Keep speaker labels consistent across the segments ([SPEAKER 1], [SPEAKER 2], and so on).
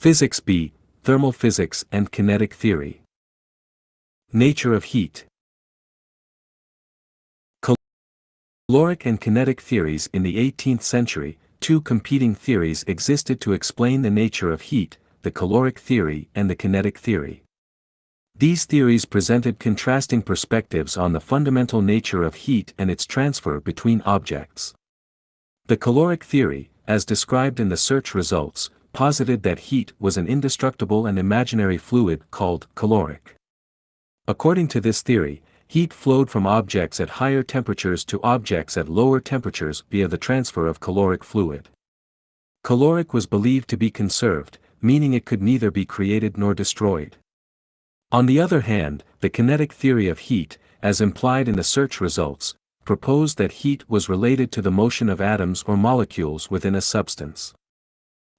[SPEAKER 1] Physics B, Thermal Physics and Kinetic Theory. Nature of heat. Caloric and kinetic theories. In the 18th century, two competing theories existed to explain the nature of heat, the caloric theory and the kinetic theory. These theories presented contrasting perspectives on the fundamental nature of heat and its transfer between objects. The caloric theory, as described in the search results, posited that heat was an indestructible and imaginary fluid called caloric. According to this theory, heat flowed from objects at higher temperatures to objects at lower temperatures via the transfer of caloric fluid. Caloric was believed to be conserved, meaning it could neither be created nor destroyed. On the other hand, the kinetic theory of heat, as implied in the search results, proposed that heat was related to the motion of atoms or molecules within a substance.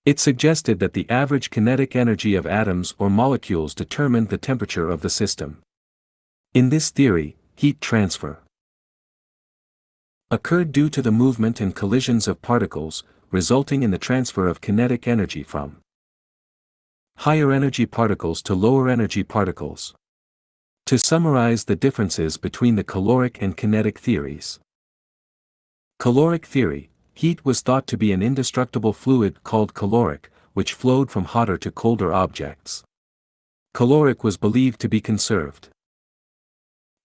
[SPEAKER 1] It suggested that the average kinetic energy of atoms or molecules determined the temperature of the system. In this theory, heat transfer occurred due to the movement and collisions of particles, resulting in the transfer of kinetic energy from higher energy particles to lower energy particles. To summarize the differences between the caloric and kinetic theories. Caloric theory: heat was thought to be an indestructible fluid called caloric, which flowed from hotter to colder objects. Caloric was believed to be conserved.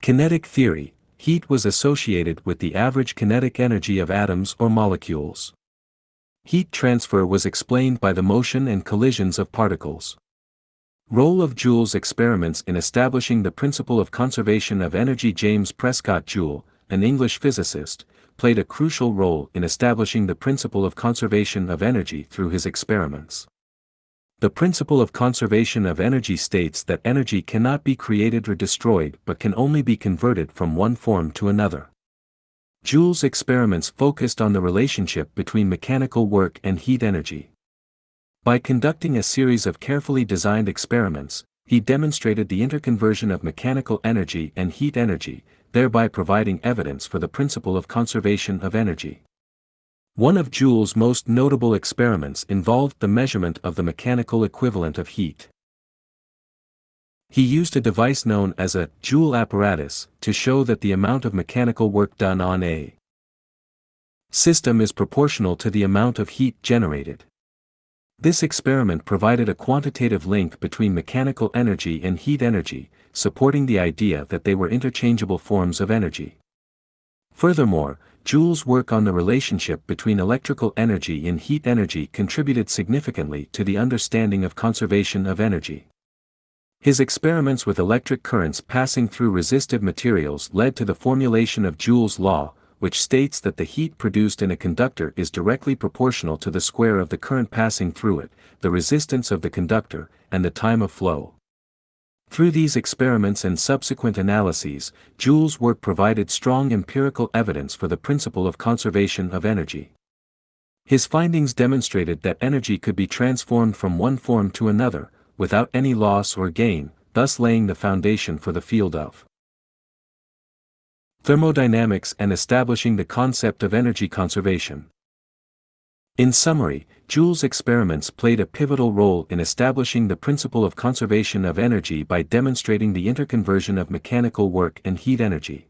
[SPEAKER 1] Kinetic theory: heat was associated with the average kinetic energy of atoms or molecules. Heat transfer was explained by the motion and collisions of particles. Role of Joule's experiments in establishing the principle of conservation of energy. James Prescott Joule, an English physicist, played a crucial role in establishing the principle of conservation of energy through his experiments. The principle of conservation of energy states that energy cannot be created or destroyed but can only be converted from one form to another. Joule's experiments focused on the relationship between mechanical work and heat energy. By conducting a series of carefully designed experiments, he demonstrated the interconversion of mechanical energy and heat energy, thereby providing evidence for the principle of conservation of energy. One of Joule's most notable experiments involved the measurement of the mechanical equivalent of heat. He used a device known as a Joule apparatus to show that the amount of mechanical work done on a system is proportional to the amount of heat generated. This experiment provided a quantitative link between mechanical energy and heat energy, supporting the idea that they were interchangeable forms of energy. Furthermore, Joule's work on the relationship between electrical energy and heat energy contributed significantly to the understanding of conservation of energy. His experiments with electric currents passing through resistive materials led to the formulation of Joule's law, which states that the heat produced in a conductor is directly proportional to the square of the current passing through it, the resistance of the conductor, and the time of flow. Through these experiments and subsequent analyses, Joule's work provided strong empirical evidence for the principle of conservation of energy. His findings demonstrated that energy could be transformed from one form to another, without any loss or gain, thus laying the foundation for the field of thermodynamics and establishing the concept of energy conservation. In summary, Joule's experiments played a pivotal role in establishing the principle of conservation of energy by demonstrating the interconversion of mechanical work and heat energy.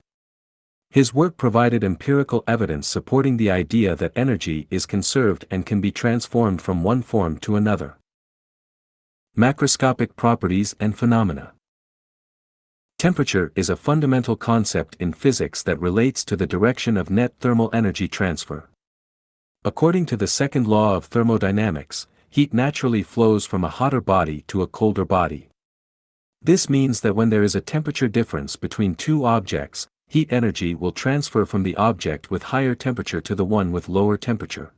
[SPEAKER 1] His work provided empirical evidence supporting the idea that energy is conserved and can be transformed from one form to another. Macroscopic properties and phenomena. Temperature is a fundamental concept in physics that relates to the direction of net thermal energy transfer. According to the second law of thermodynamics, heat naturally flows from a hotter body to a colder body. This means that when there is a temperature difference between two objects, heat energy will transfer from the object with higher temperature to the one with lower temperature.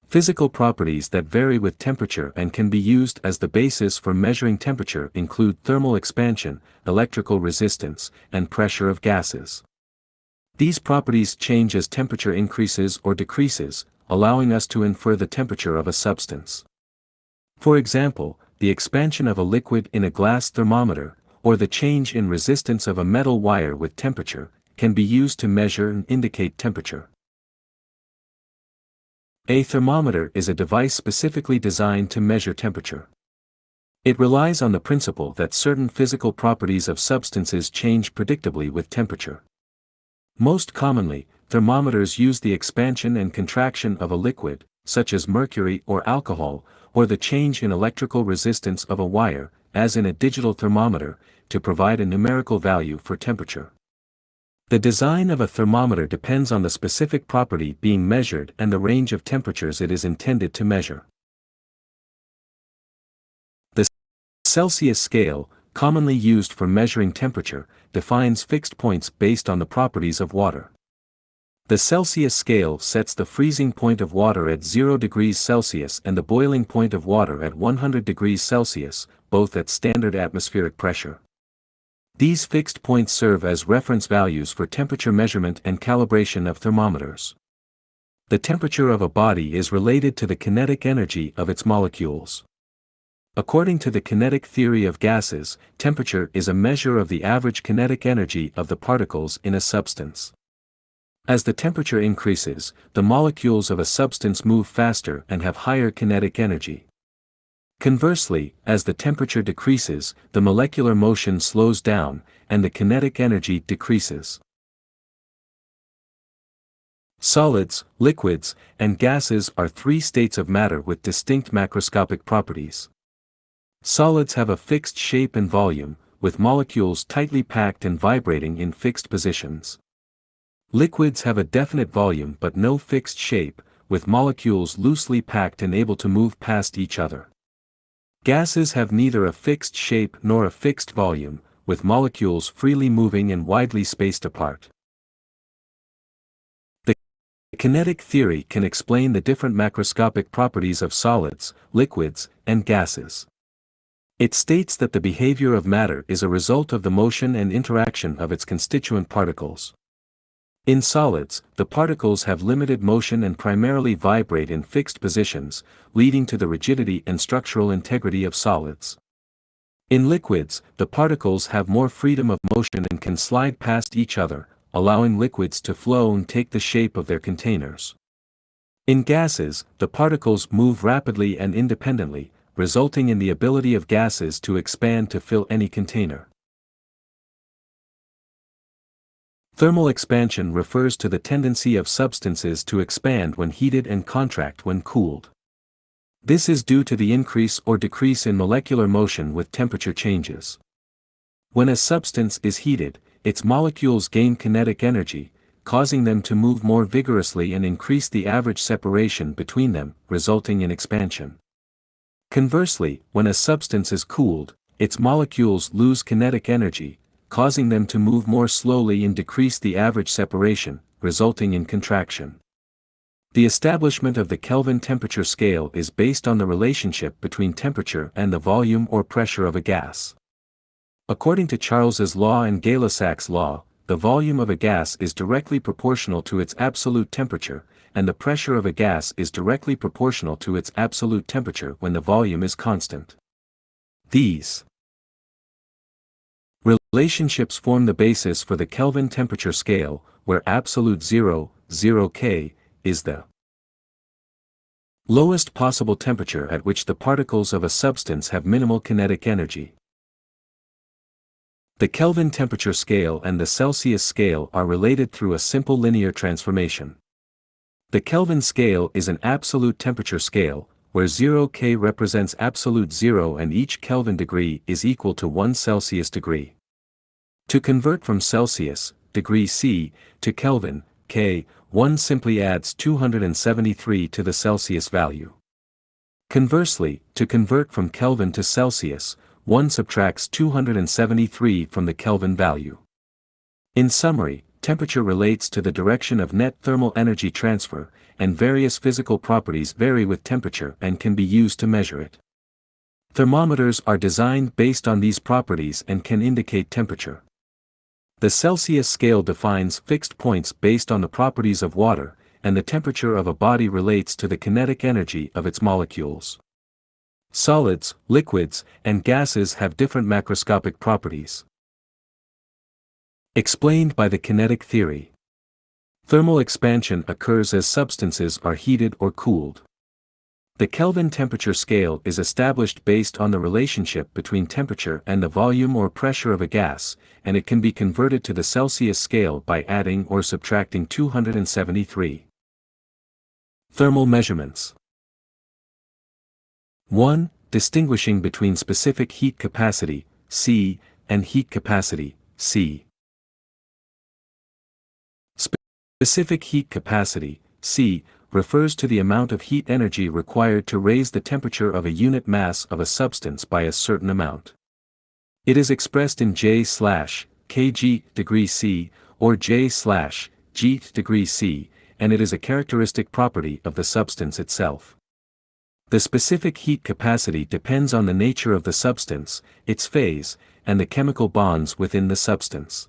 [SPEAKER 1] Physical properties that vary with temperature and can be used as the basis for measuring temperature include thermal expansion, electrical resistance, and pressure of gases. These properties change as temperature increases or decreases, allowing us to infer the temperature of a substance. For example, the expansion of a liquid in a glass thermometer, or the change in resistance of a metal wire with temperature, can be used to measure and indicate temperature. A thermometer is a device specifically designed to measure temperature. It relies on the principle that certain physical properties of substances change predictably with temperature. Most commonly, thermometers use the expansion and contraction of a liquid, such as mercury or alcohol, or the change in electrical resistance of a wire, as in a digital thermometer, to provide a numerical value for temperature. The design of a thermometer depends on the specific property being measured and the range of temperatures it is intended to measure. The Celsius scale, commonly used for measuring temperature, defines fixed points based on the properties of water. The Celsius scale sets the freezing point of water at 0 degrees Celsius and the boiling point of water at 100 degrees Celsius, both at standard atmospheric pressure. These fixed points serve as reference values for temperature measurement and calibration of thermometers. The temperature of a body is related to the kinetic energy of its molecules. According to the kinetic theory of gases, temperature is a measure of the average kinetic energy of the particles in a substance. As the temperature increases, the molecules of a substance move faster and have higher kinetic energy. Conversely, as the temperature decreases, the molecular motion slows down, and the kinetic energy decreases. Solids, liquids, and gases are three states of matter with distinct macroscopic properties. Solids have a fixed shape and volume, with molecules tightly packed and vibrating in fixed positions. Liquids have a definite volume but no fixed shape, with molecules loosely packed and able to move past each other. Gases have neither a fixed shape nor a fixed volume, with molecules freely moving and widely spaced apart. The kinetic theory can explain the different macroscopic properties of solids, liquids, and gases. It states that the behavior of matter is a result of the motion and interaction of its constituent particles. In solids, the particles have limited motion and primarily vibrate in fixed positions, leading to the rigidity and structural integrity of solids. In liquids, the particles have more freedom of motion and can slide past each other, allowing liquids to flow and take the shape of their containers. In gases, the particles move rapidly and independently, resulting in the ability of gases to expand to fill any container. Thermal expansion refers to the tendency of substances to expand when heated and contract when cooled. This is due to the increase or decrease in molecular motion with temperature changes. When a substance is heated, its molecules gain kinetic energy, causing them to move more vigorously and increase the average separation between them, resulting in expansion. Conversely, when a substance is cooled, its molecules lose kinetic energy, causing them to move more slowly and decrease the average separation, resulting in contraction. The establishment of the Kelvin temperature scale is based on the relationship between temperature and the volume or pressure of a gas. According to Charles's law and Gay-Lussac's law, the volume of a gas is directly proportional to its absolute temperature, and the pressure of a gas is directly proportional to its absolute temperature when the volume is constant. These relationships form the basis for the Kelvin temperature scale, where absolute 0, 0 K, is the lowest possible temperature at which the particles of a substance have minimal kinetic energy. The Kelvin temperature scale and the Celsius scale are related through a simple linear transformation. The Kelvin scale is an absolute temperature scale, where 0 K represents absolute zero and each Kelvin degree is equal to 1 Celsius degree. To convert from Celsius, degree C, to Kelvin, K, one simply adds 273 to the Celsius value. Conversely, to convert from Kelvin to Celsius, one subtracts 273 from the Kelvin value. In summary, temperature relates to the direction of net thermal energy transfer, and various physical properties vary with temperature and can be used to measure it. Thermometers are designed based on these properties and can indicate temperature. The Celsius scale defines fixed points based on the properties of water, and the temperature of a body relates to the kinetic energy of its molecules. Solids, liquids, and gases have different macroscopic properties. Explained by the kinetic theory. Thermal expansion occurs as substances are heated or cooled. The Kelvin temperature scale is established based on the relationship between temperature and the volume or pressure of a gas, and it can be converted to the Celsius scale by adding or subtracting 273. Thermal measurements. 1. Distinguishing between specific heat capacity, C, and heat capacity, C. Specific heat capacity, C, refers to the amount of heat energy required to raise the temperature of a unit mass of a substance by a certain amount. It is expressed in J/kg degree C, or J/g degree C, and it is a characteristic property of the substance itself. The specific heat capacity depends on the nature of the substance, its phase, and the chemical bonds within the substance.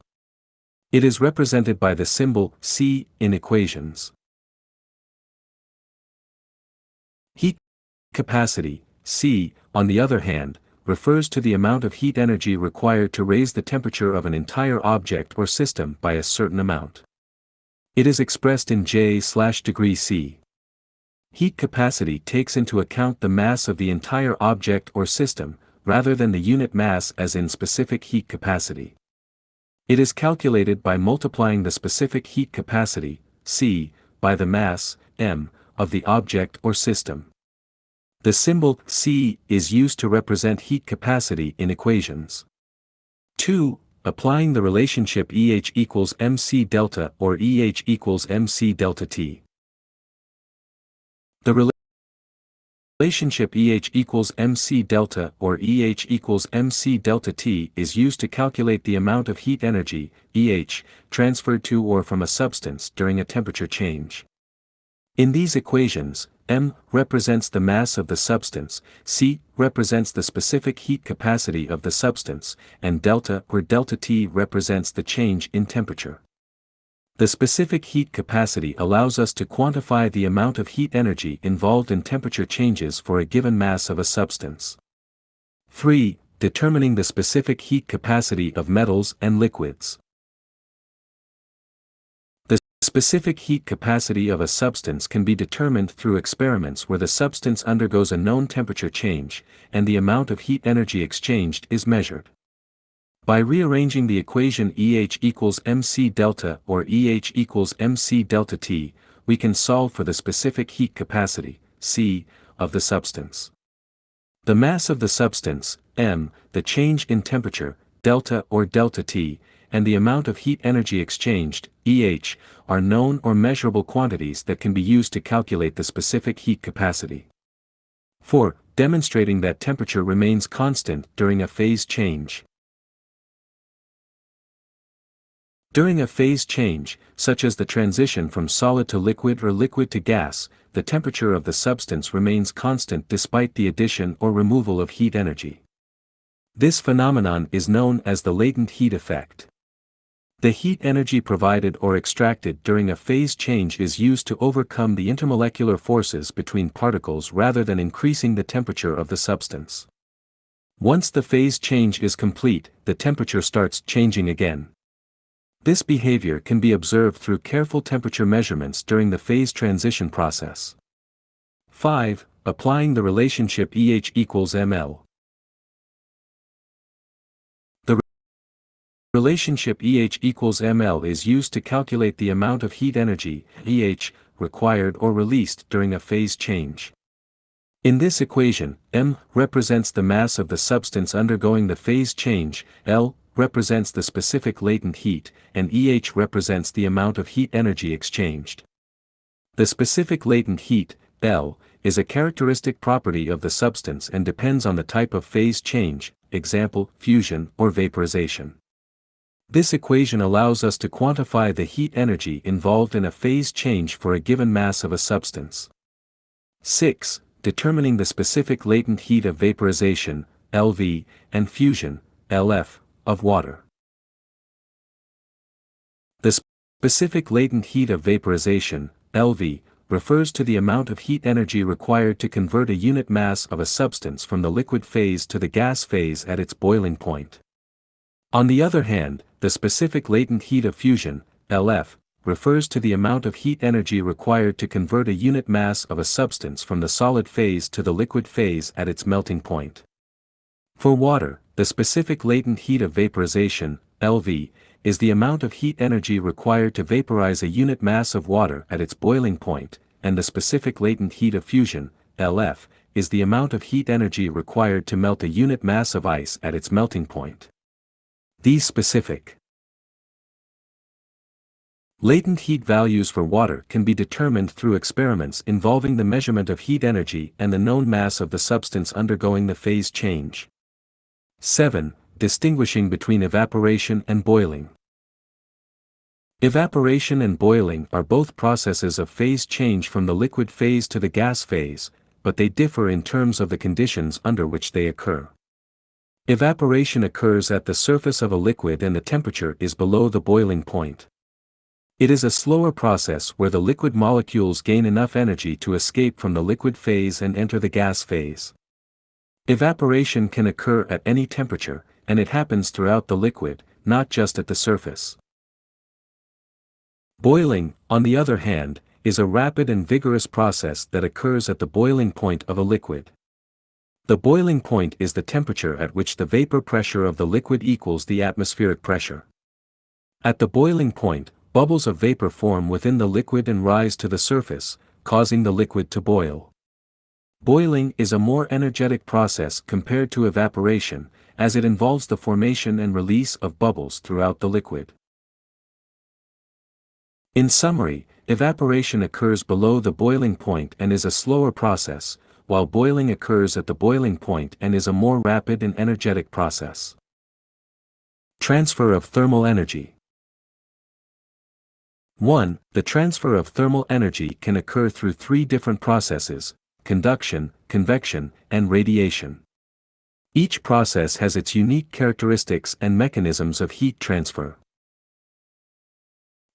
[SPEAKER 1] It is represented by the symbol C in equations. Heat capacity, C, on the other hand, refers to the amount of heat energy required to raise the temperature of an entire object or system by a certain amount. It is expressed in J/degree C. Heat capacity takes into account the mass of the entire object or system, rather than the unit mass as in specific heat capacity. It is calculated by multiplying the specific heat capacity, C, by the mass, m, of the object or system. The symbol C is used to represent heat capacity in equations. 2. Applying the relationship EH equals mc delta or EH equals mc delta T. The relationship EH equals mc delta or EH equals mc delta T is used to calculate the amount of heat energy, EH, transferred to or from a substance during a temperature change. In these equations, m represents the mass of the substance, c represents the specific heat capacity of the substance, and delta or delta T represents the change in temperature. The specific heat capacity allows us to quantify the amount of heat energy involved in temperature changes for a given mass of a substance. 3. Determining the specific heat capacity of metals and liquids. The specific heat capacity of a substance can be determined through experiments where the substance undergoes a known temperature change, and the amount of heat energy exchanged is measured. By rearranging the equation EH equals mc delta or EH equals mc delta T, we can solve for the specific heat capacity, C, of the substance. The mass of the substance, m, the change in temperature, delta or delta T, and the amount of heat energy exchanged, EH, are known or measurable quantities that can be used to calculate the specific heat capacity. 4. Demonstrating that temperature remains constant during a phase change. During a phase change, such as the transition from solid to liquid or liquid to gas, the temperature of the substance remains constant despite the addition or removal of heat energy. This phenomenon is known as the latent heat effect. The heat energy provided or extracted during a phase change is used to overcome the intermolecular forces between particles rather than increasing the temperature of the substance. Once the phase change is complete, the temperature starts changing again. This behavior can be observed through careful temperature measurements during the phase transition process. 5. Applying the relationship EH equals ml. The relationship EH equals ml is used to calculate the amount of heat energy, EH, required or released during a phase change. In this equation, m represents the mass of the substance undergoing the phase change, L represents the specific latent heat, and EH represents the amount of heat energy exchanged. The specific latent heat, L, is a characteristic property of the substance and depends on the type of phase change, example, fusion or vaporization. This equation allows us to quantify the heat energy involved in a phase change for a given mass of a substance. 6. Determining the specific latent heat of vaporization, LV, and fusion, LF, of water. The specific latent heat of vaporization, LV, refers to the amount of heat energy required to convert a unit mass of a substance from the liquid phase to the gas phase at its boiling point. On the other hand, the specific latent heat of fusion, LF, refers to the amount of heat energy required to convert a unit mass of a substance from the solid phase to the liquid phase at its melting point. For water, the specific latent heat of vaporization, LV, is the amount of heat energy required to vaporize a unit mass of water at its boiling point, and the specific latent heat of fusion, LF, is the amount of heat energy required to melt a unit mass of ice at its melting point. These specific latent heat values for water can be determined through experiments involving the measurement of heat energy and the known mass of the substance undergoing the phase change. 7. Distinguishing between evaporation and boiling. Evaporation and boiling are both processes of phase change from the liquid phase to the gas phase, but they differ in terms of the conditions under which they occur. Evaporation occurs at the surface of a liquid and the temperature is below the boiling point. It is a slower process where the liquid molecules gain enough energy to escape from the liquid phase and enter the gas phase. Evaporation can occur at any temperature, and it happens throughout the liquid, not just at the surface. Boiling, on the other hand, is a rapid and vigorous process that occurs at the boiling point of a liquid. The boiling point is the temperature at which the vapor pressure of the liquid equals the atmospheric pressure. At the boiling point, bubbles of vapor form within the liquid and rise to the surface, causing the liquid to boil. Boiling is a more energetic process compared to evaporation, as it involves the formation and release of bubbles throughout the liquid. In summary, evaporation occurs below the boiling point and is a slower process, while boiling occurs at the boiling point and is a more rapid and energetic process. Transfer of thermal energy. 1. The transfer of thermal energy can occur through three different processes: conduction, convection, and radiation. Each process has its unique characteristics and mechanisms of heat transfer.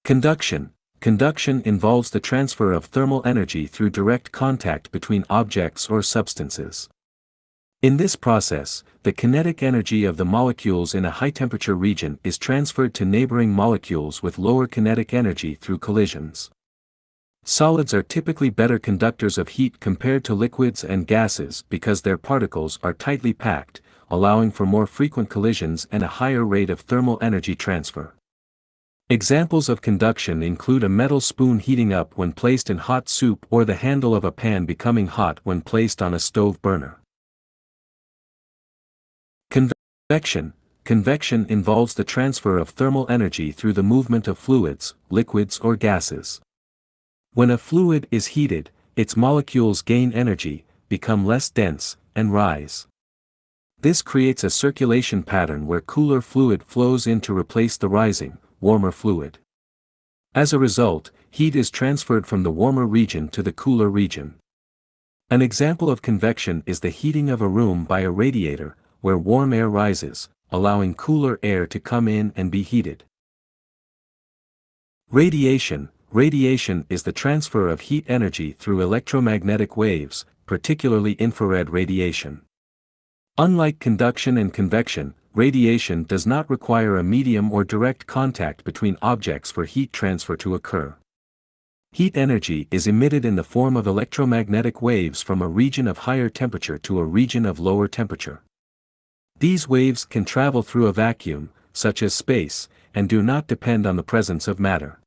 [SPEAKER 1] Conduction. Conduction involves the transfer of thermal energy through direct contact between objects or substances. In this process, the kinetic energy of the molecules in a high-temperature region is transferred to neighboring molecules with lower kinetic energy through collisions. Solids are typically better conductors of heat compared to liquids and gases because their particles are tightly packed, allowing for more frequent collisions and a higher rate of thermal energy transfer. Examples of conduction include a metal spoon heating up when placed in hot soup or the handle of a pan becoming hot when placed on a stove burner. Convection. Convection involves the transfer of thermal energy through the movement of fluids, liquids or gases. When a fluid is heated, its molecules gain energy, become less dense, and rise. This creates a circulation pattern where cooler fluid flows in to replace the rising, warmer fluid. As a result, heat is transferred from the warmer region to the cooler region. An example of convection is the heating of a room by a radiator, where warm air rises, allowing cooler air to come in and be heated. Radiation. Radiation is the transfer of heat energy through electromagnetic waves, particularly infrared radiation. Unlike conduction and convection, radiation does not require a medium or direct contact between objects for heat transfer to occur. Heat energy is emitted in the form of electromagnetic waves from a region of higher temperature to a region of lower temperature. These waves can travel through a vacuum, such as space, and do not depend on the presence of matter.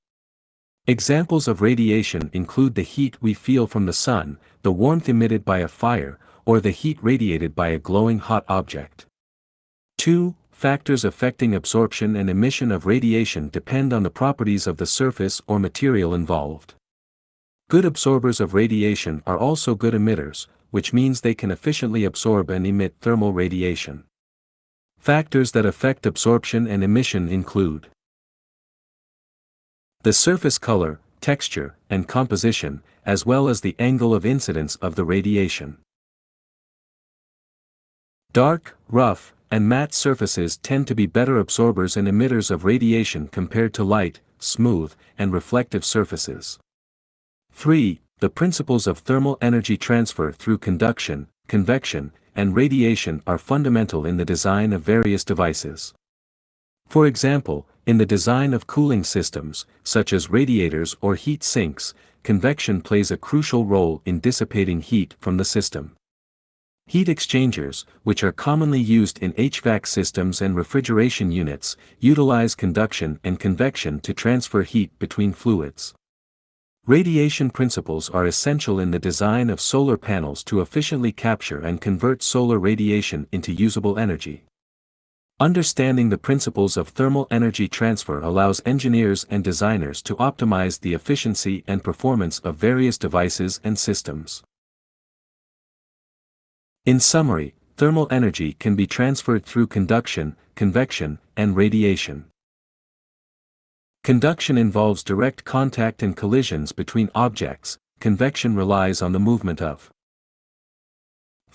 [SPEAKER 1] Examples of radiation include the heat we feel from the sun, the warmth emitted by a fire, or the heat radiated by a glowing hot object. 2. Factors affecting absorption and emission of radiation depend on the properties of the surface or material involved. Good absorbers of radiation are also good emitters, which means they can efficiently absorb and emit thermal radiation. Factors that affect absorption and emission include the surface color, texture, and composition, as well as the angle of incidence of the radiation. Dark, rough, and matte surfaces tend to be better absorbers and emitters of radiation compared to light, smooth, and reflective surfaces. 3. The principles of thermal energy transfer through conduction, convection, and radiation are fundamental in the design of various devices. For example, In the design of cooling systems, such as radiators or heat sinks, convection plays a crucial role in dissipating heat from the system. Heat exchangers, which are commonly used in HVAC systems and refrigeration units, utilize conduction and convection to transfer heat between fluids. Radiation principles are essential in the design of solar panels to efficiently capture and convert solar radiation into usable energy. Understanding the principles of thermal energy transfer allows engineers and designers to optimize the efficiency and performance of various devices and systems. In summary, thermal energy can be transferred through conduction, convection, and radiation. Conduction involves direct contact and collisions between objects, convection relies on the movement of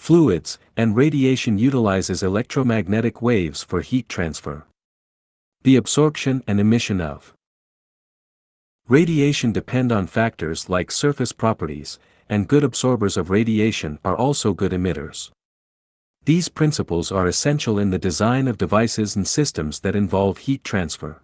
[SPEAKER 1] fluids, and radiation utilizes electromagnetic waves for heat transfer. The absorption and emission of radiation depend on factors like surface properties, and good absorbers of radiation are also good emitters. These principles are essential in the design of devices and systems that involve heat transfer.